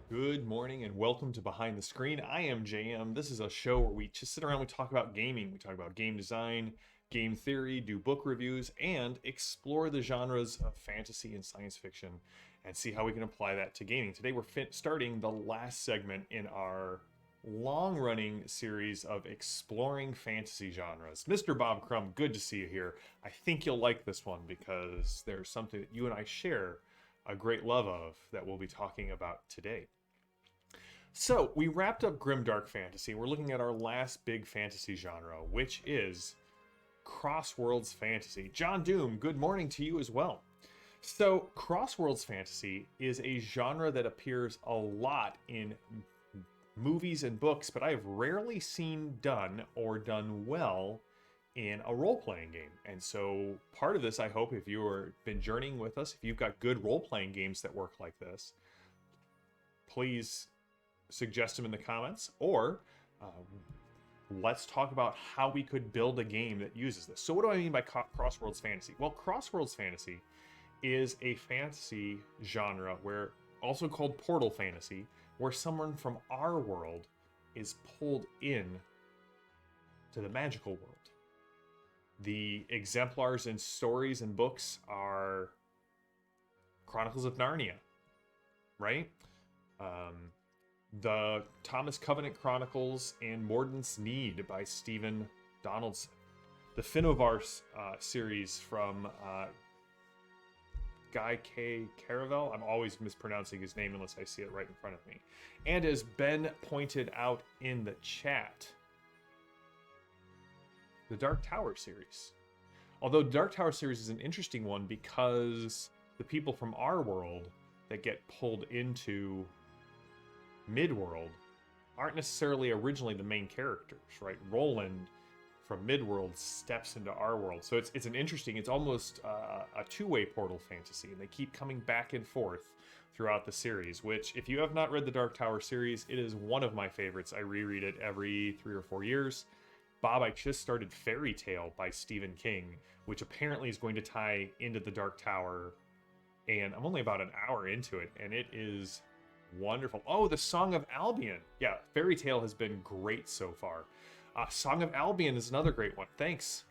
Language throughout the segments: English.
Good morning and welcome to Behind the Screen. I am JM. This is a show where we just sit around, we talk about gaming, we talk about game design, game theory, do book reviews, and explore the genres of fantasy and science fiction and see how we can apply that to gaming. Today we're starting the last segment in our long-running series of exploring fantasy genres. Mr. Bob Crumb, good to see you here. I think you'll like this one because there's something that you and I share a great love of that we'll be talking about today. So, we wrapped up Grimdark Fantasy. We're looking at our last big fantasy genre, which is Crossworlds Fantasy. John Doom, good morning to you as well. So, Crossworlds Fantasy is a genre that appears a lot in movies and books, but I have rarely seen done or done well in a role-playing game. And so part of this, I hope, if you've been journeying with us, if you've got good role-playing games that work like this, please suggest them in the comments, or let's talk about how we could build a game that uses this. So what do I mean by Crossworlds Fantasy? Well, Crossworlds Fantasy is a fantasy genre where, also called Portal Fantasy, where someone from our world is pulled in to the magical world. The exemplars in stories and books are Chronicles of Narnia, right? The Thomas Covenant Chronicles and Morden's Need by Stephen Donaldson. The Finovars series from Guy K. Caravel. I'm always mispronouncing his name unless I see it right in front of me. And as Ben pointed out in the chat, the Dark Tower series. Although the Dark Tower series is an interesting one because the people from our world that get pulled into Midworld aren't necessarily originally the main characters, right? Roland from Midworld steps into our world. So it's an interesting, it's almost a two-way Portal Fantasy, and they keep coming back and forth throughout the series, which, if you have not read the Dark Tower series, it is one of my favorites. I reread it every 3 or 4 years. Bob, I just started Fairy Tale by Stephen King, which apparently is going to tie into the Dark Tower, and I'm only about an hour into it, and it is wonderful. Oh, the Song of Albion. Yeah, Fairy Tale has been great so far. Song of Albion is another great one. Thanks,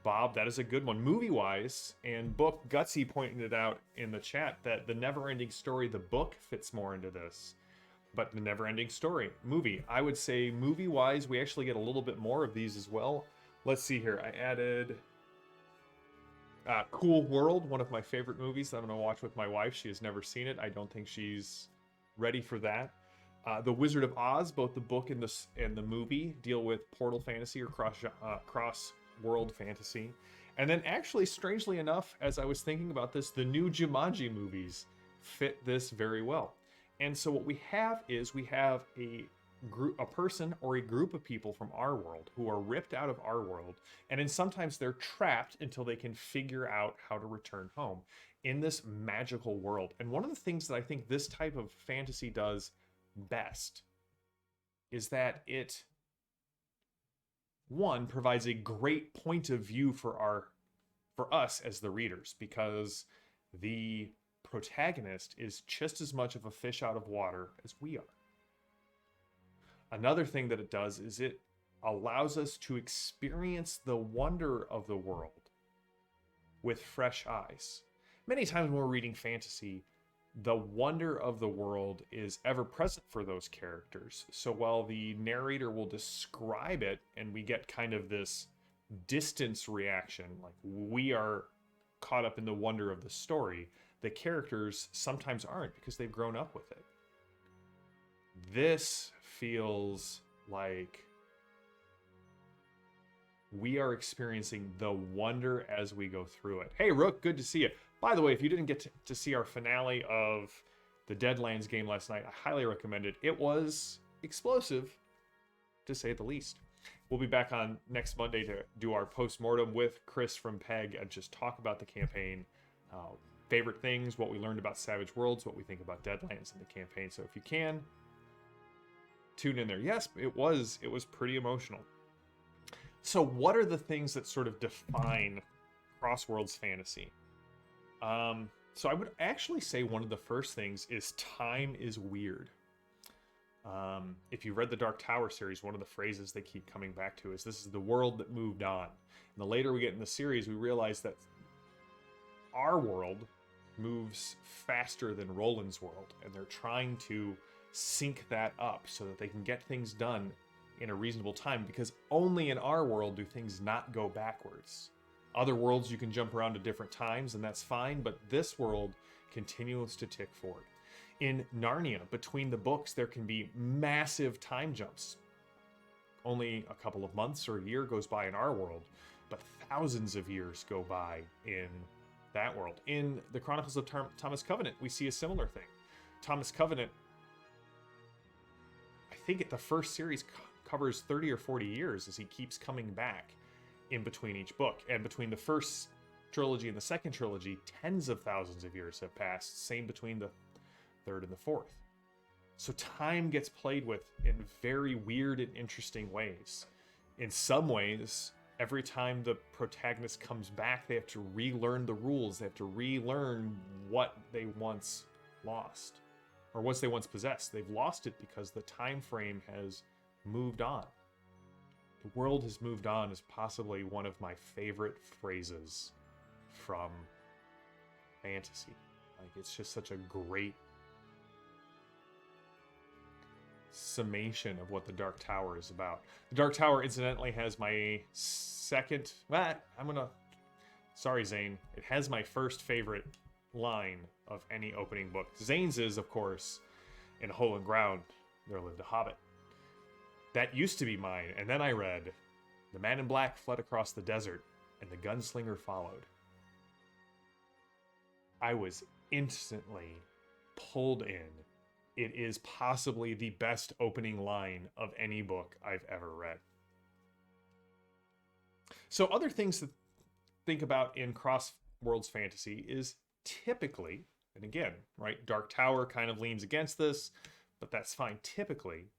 Bob. That is a good one. Movie-wise, and book, Gutsy pointed it out in the chat that the Never-Ending Story, the book, fits more into this. But the Never-Ending Story movie, I would say movie-wise, we actually get a little bit more of these as well. Let's see here. I added Cool World, one of my favorite movies that I'm going to watch with my wife. She has never seen it. I don't think she's ready for that. The Wizard of Oz, both the book and the movie, deal with Portal Fantasy or cross-world fantasy. And then actually, strangely enough, as I was thinking about this, the new Jumanji movies fit this very well. And so what we have is we have a person or a group of people from our world who are ripped out of our world, and then sometimes they're trapped until they can figure out how to return home in this magical world. And one of the things that I think this type of fantasy does best is that it, one, provides a great point of view for us as the readers, because the protagonist is just as much of a fish out of water as we are. Another thing that it does is it allows us to experience the wonder of the world with fresh eyes. Many times when we're reading fantasy, the wonder of the world is ever present for those characters. So while the narrator will describe it and we get kind of this distance reaction, like we are caught up in the wonder of the story, the characters sometimes aren't because they've grown up with it. This feels like we are experiencing the wonder as we go through it. Hey, Rook, good to see you. By the way, if you didn't get to see our finale of the Deadlands game last night, I highly recommend it. It was explosive, to say the least. We'll be back on next Monday to do our post-mortem with Chris from PEG and just talk about the campaign, favorite things, what we learned about Savage Worlds, what we think about Deadlands in the campaign. So if you can, tune in there. Yes, it was pretty emotional. So what are the things that sort of define Crossworlds Fantasy? So I would actually say one of the first things is time is weird. If you've read the Dark Tower series, one of the phrases they keep coming back to is, "This is the world that moved on." And the later we get in the series, we realize that our world moves faster than Roland's world, and they're trying to sync that up so that they can get things done in a reasonable time, because only in our world do things not go backwards. Other worlds you can jump around to different times and that's fine, but this world continues to tick forward. In Narnia, between the books, there can be massive time jumps. Only a couple of months or a year goes by in our world, but thousands of years go by in that world. In the Chronicles of Thomas Covenant, we see a similar thing. Thomas Covenant, I think the first series covers 30 or 40 years as he keeps coming back in between each book. And between the first trilogy and the second trilogy, tens of thousands of years have passed. Same between the third and the fourth. So time gets played with in very weird and interesting ways. In some ways, every time the protagonist comes back, they have to relearn the rules. They have to relearn what they once lost, or what they once possessed. They've lost it because the time frame has moved on. The world has moved on is possibly one of my favorite phrases from fantasy. Like, it's just such a great summation of what the Dark Tower is about. The Dark Tower, incidentally, has my second... Sorry, Zane. It has my first favorite line of any opening book. Zane's is, of course, "In a hole in ground, there lived a hobbit." That used to be mine, and then I read, "The man in black fled across the desert, and the gunslinger followed." I was instantly pulled in. It is possibly the best opening line of any book I've ever read. So other things to think about in Crossworlds Fantasy is typically, and again, right, Dark Tower kind of leans against this, but that's fine. Typically,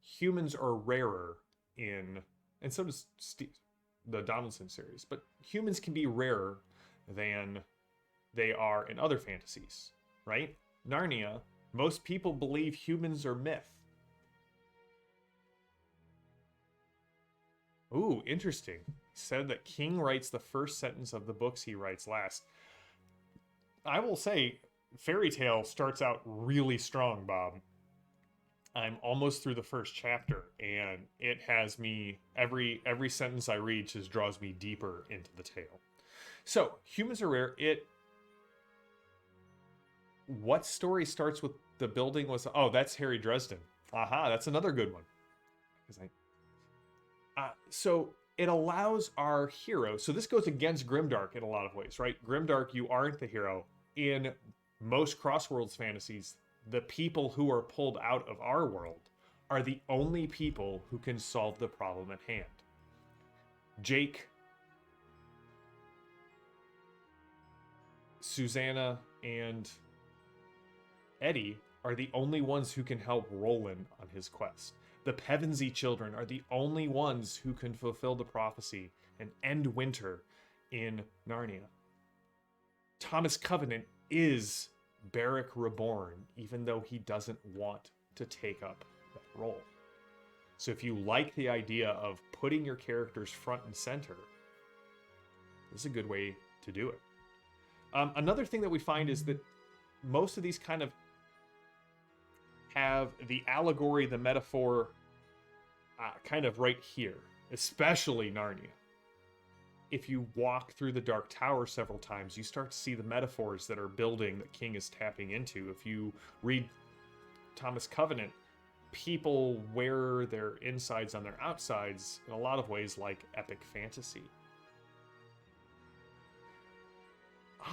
humans are rarer in, and so does the Donaldson series, but humans can be rarer than they are in other fantasies, right? Narnia, most people believe humans are myth. Ooh, interesting. He said that King writes the first sentence of the books he writes last. I will say, Fairy Tale starts out really strong, Bob. I'm almost through the first chapter, and it has me, every sentence I read just draws me deeper into the tale. So, humans are rare. What story starts with the building was... Oh, that's Harry Dresden. Aha, that's another good one. So it allows our hero... So this goes against Grimdark in a lot of ways, right? Grimdark, you aren't the hero. In most Crossworlds fantasies, the people who are pulled out of our world are the only people who can solve the problem at hand. Jake, Susanna, and Eddie are the only ones who can help Roland on his quest. The Pevensey children are the only ones who can fulfill the prophecy and end winter in Narnia. Thomas Covenant is Beric Reborn, even though he doesn't want to take up that role. So if you like the idea of putting your characters front and center, this is a good way to do it. Another thing that we find is that most of these kind of have the allegory, the metaphor, kind of right here, especially Narnia. If you walk through the Dark Tower several times, you start to see the metaphors that are building that King is tapping into. If you read Thomas Covenant, people wear their insides on their outsides in a lot of ways like epic fantasy.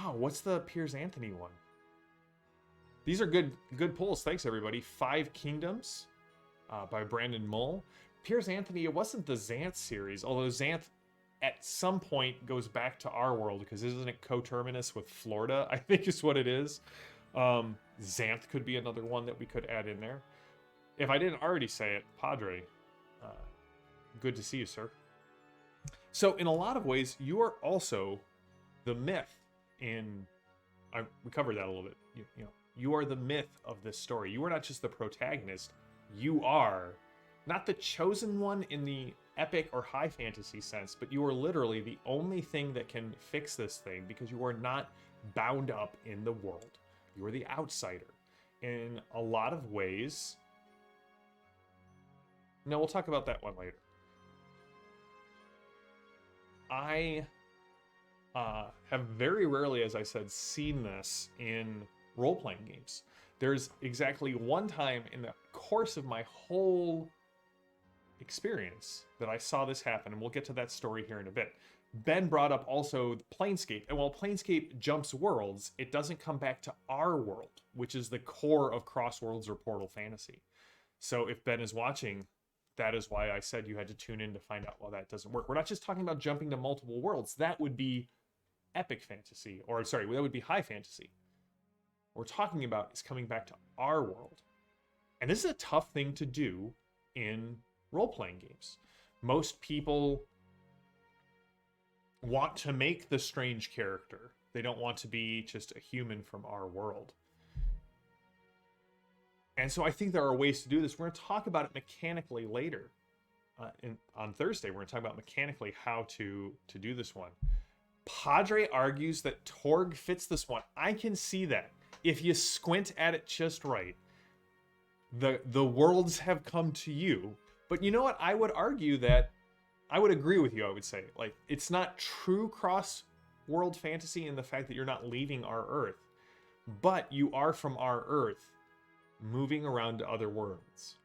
Oh, what's the Piers Anthony one? These are good pulls. Thanks, everybody. 5 Kingdoms by Brandon Mull. Piers Anthony, it wasn't the Xanth series, although Xanth at some point goes back to our world, because isn't it coterminous with Florida? I think is what it is. Xanth could be another one that we could add in there. If I didn't already say it, Padre, good to see you, sir. So in a lot of ways, you are also the myth in... we covered that a little bit. You are the myth of this story. You are not just the protagonist. you are not the chosen one in the epic or high fantasy sense, but you are literally the only thing that can fix this thing because you are not bound up in the world. You are the outsider. In a lot of ways. No, we'll talk about that one later. I have very rarely, as I said, seen this in role-playing games. There's exactly one time in the course of my whole experience that I saw this happen, and we'll get to that story here in a bit. Ben brought up also Planescape, and while Planescape jumps worlds, it doesn't come back to our world, which is the core of Crossworlds or Portal Fantasy. So if Ben is watching, that is why I said you had to tune in to find out why that doesn't work. We're not just talking about jumping to multiple worlds. That would be epic fantasy, or sorry, that would be high fantasy. What we're talking about is coming back to our world. And this is a tough thing to do in role-playing games. Most people want to make the strange character. They don't want to be just a human from our world. And so I think there are ways to do this. We're going to talk about it mechanically later. On Thursday, we're going to talk about mechanically how to do this one. Padre argues that Torg fits this one. I can see that. If you squint at it just right, the worlds have come to you. But you know what? I would argue that, I would agree with you, I would say. Like, it's not true cross-world fantasy in the fact that you're not leaving our Earth. But you are from our Earth, moving around to other worlds.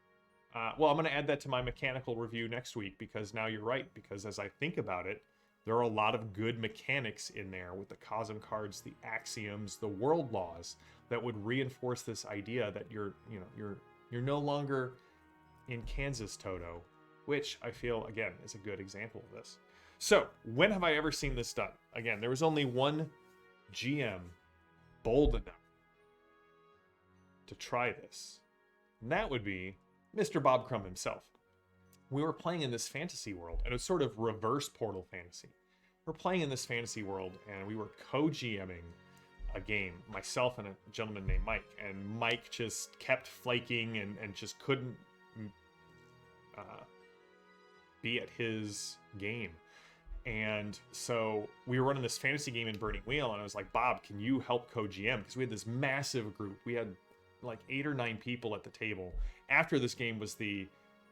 Well, I'm going to add that to my mechanical review next week, because now you're right. Because as I think about it, there are a lot of good mechanics in there with the Cosm cards, the axioms, the world laws that would reinforce this idea that you're no longer in Kansas, Toto, which I feel, again, is a good example of this. So, when have I ever seen this done? Again, there was only one GM bold enough to try this, and that would be Mr. Bob Crumb himself. We were playing in this fantasy world, and it was sort of reverse Portal Fantasy. We're playing in this fantasy world, and we were co-GMing a game, myself and a gentleman named Mike, and Mike just kept flaking and just couldn't be at his game. And so we were running this fantasy game in Burning Wheel, and I was like, Bob, can you help co-GM? Because we had this massive group. We had like 8 or 9 people at the table. After this game was the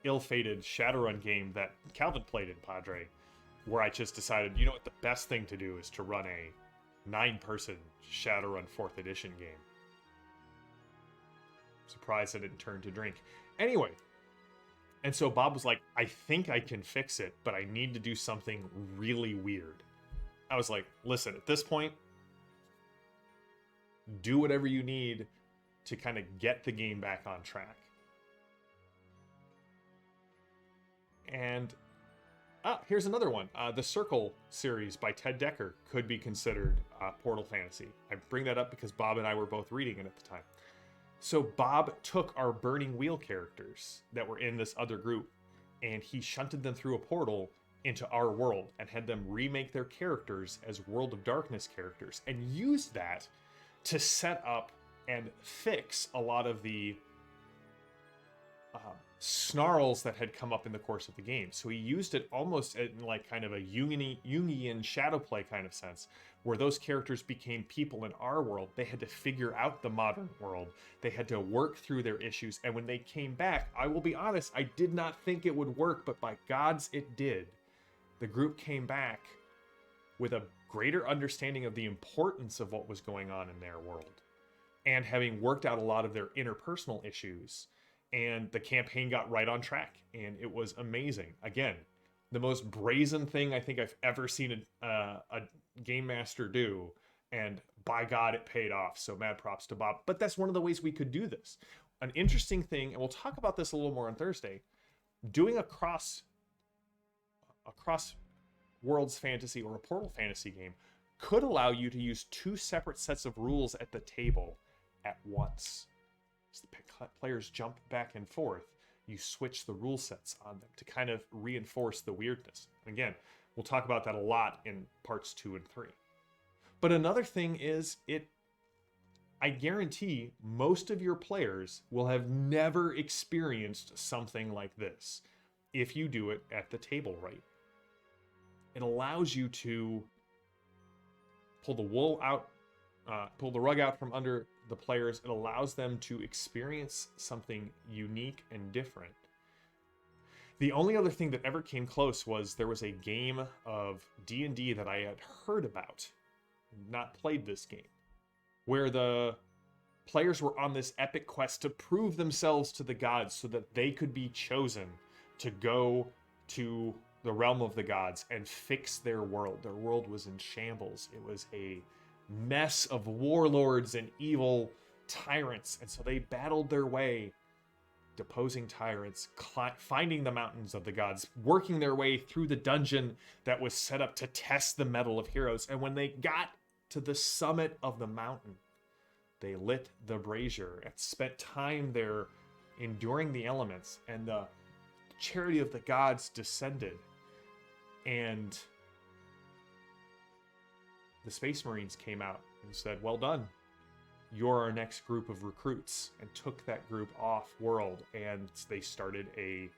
ill-fated Shadowrun game that Calvin played in Padre, where I just decided, you know what, the best thing to do is to run a 9-person Shadowrun 4th edition game. Surprised I didn't turn to drink. Anyway, and so Bob was like, I think I can fix it, but I need to do something really weird. I was like, listen, at this point, do whatever you need to kind of get the game back on track. And here's another one. The Circle series by Ted Decker could be considered Portal Fantasy. I bring that up because Bob and I were both reading it at the time. So Bob took our Burning Wheel characters that were in this other group, and he shunted them through a portal into our world and had them remake their characters as World of Darkness characters, and used that to set up and fix a lot of the snarls that had come up in the course of the game. So he used it almost in like kind of a Jungian shadow play kind of sense, where those characters became people in our world. They had to figure out the modern world. They had to work through their issues. And when they came back, I will be honest, I did not think it would work, but by gods it did. The group came back with a greater understanding of the importance of what was going on in their world, and having worked out a lot of their interpersonal issues. And the campaign got right on track, and it was amazing. Again, the most brazen thing I think I've ever seen a game master do, and by God, it paid off. So mad props to Bob. But that's one of the ways we could do this. An interesting thing, and we'll talk about this a little more on Thursday, doing a cross Worlds Fantasy or a Portal Fantasy game could allow you to use 2 separate sets of rules at the table at once. As the players jump back and forth, you switch the rule sets on them to kind of reinforce the weirdness. And again, we'll talk about that a lot in parts 2 and 3. But another thing is, it I guarantee most of your players will have never experienced something like this if you do it at the table right. It allows you to pull the wool out, pull the rug out from under the players. It allows them to experience something unique and different. The only other thing that ever came close was there was a game of D&D that I had heard about, not played this game, where the players were on this epic quest to prove themselves to the gods so that they could be chosen to go to the realm of the gods and fix their world. Their world was in shambles. It was a mess of warlords and evil tyrants. And so they battled their way, deposing tyrants, finding the mountains of the gods, working their way through the dungeon that was set up to test the mettle of heroes. And when they got to the summit of the mountain, they lit the brazier and spent time there enduring the elements, and the charity of the gods descended, and the Space Marines came out and said, "Well done, you're our next group of recruits," and took that group off world, and they started a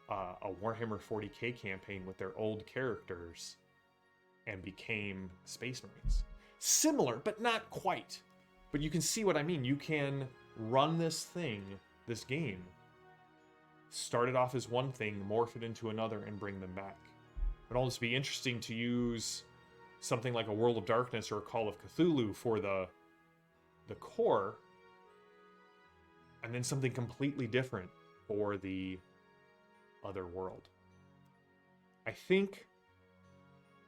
Warhammer 40k campaign with their old characters and became Space Marines. Similar, but not quite. But you can see what I mean. You can run this game, start it off as one thing, morph it into another, and bring them back. It would almost be interesting to use something like a World of Darkness or a Call of Cthulhu for the core, and then something completely different for the other world. I think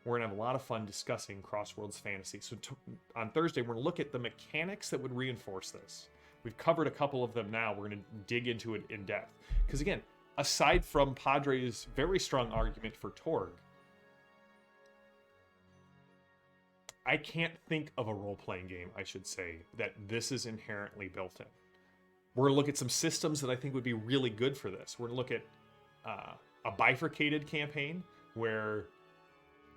we're going to have a lot of fun discussing Crossworlds Fantasy. So on Thursday, we're going to look at the mechanics that would reinforce this. We've covered a couple of them now. We're going to dig into it in depth. Because again, aside from Padre's very strong argument for Torg, I can't think of a role-playing game, I should say, that this is inherently built in. We're going to look at some systems that I think would be really good for this. We're going to look at a bifurcated campaign where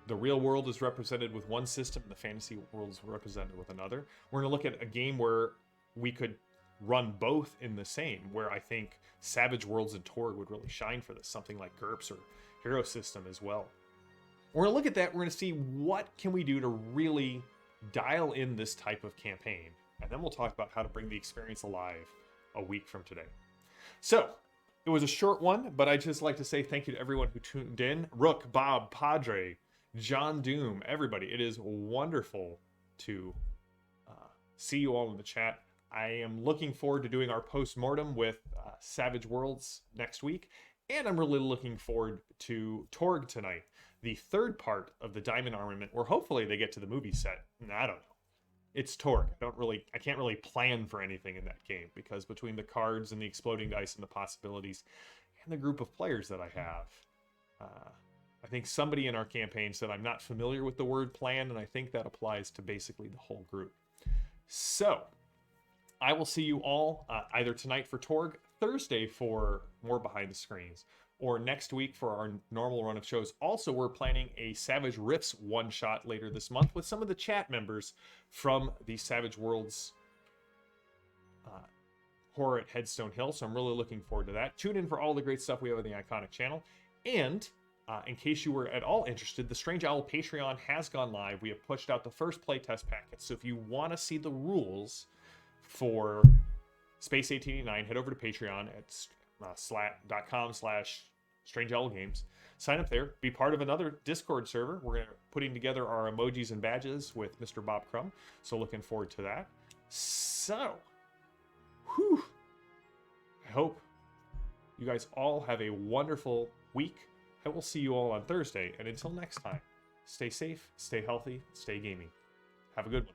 the real world is represented with one system, and the fantasy world is represented with another. We're going to look at a game where we could run both in the same, where I think Savage Worlds and Torg would really shine for this, something like GURPS or Hero System as well. We're going to look at that. We're going to see what can we do to really dial in this type of campaign, and then we'll talk about how to bring the experience alive a week from today. So, it was a short one, but I'd just like to say thank you to everyone who tuned in. Rook, Bob, Padre, John Doom, everybody. It is wonderful to see you all in the chat. I am looking forward to doing our post-mortem with Savage Worlds next week, and I'm really looking forward to Torg tonight, the third part of the Diamond Armament, where hopefully they get to the movie set. I don't know. It's Torg. I can't really plan for anything in that game, because between the cards and the exploding dice and the possibilities and the group of players that I have, I think somebody in our campaign said I'm not familiar with the word plan, and I think that applies to basically the whole group. So, I will see you all either tonight for Torg, Thursday for more behind the screens, or next week for our normal run of shows. Also, we're planning a Savage Rifts one-shot later this month with some of the chat members from the Savage Worlds Horror at Headstone Hill, so I'm really looking forward to that. Tune in for all the great stuff we have on the Iconic channel, and in case you were at all interested, the Strange Owl Patreon has gone live. We have pushed out the first playtest packet, so if you want to see the rules for Space 1889, head over to Patreon at slack.com/StrangeOwlGames. Sign up there. Be part of another Discord server. We're putting together our emojis and badges with Mr. Bob Crumb, so looking forward to that. So, I hope you guys all have a wonderful week. I will see you all on Thursday, and until next time, stay safe, stay healthy, stay gaming. Have a good one.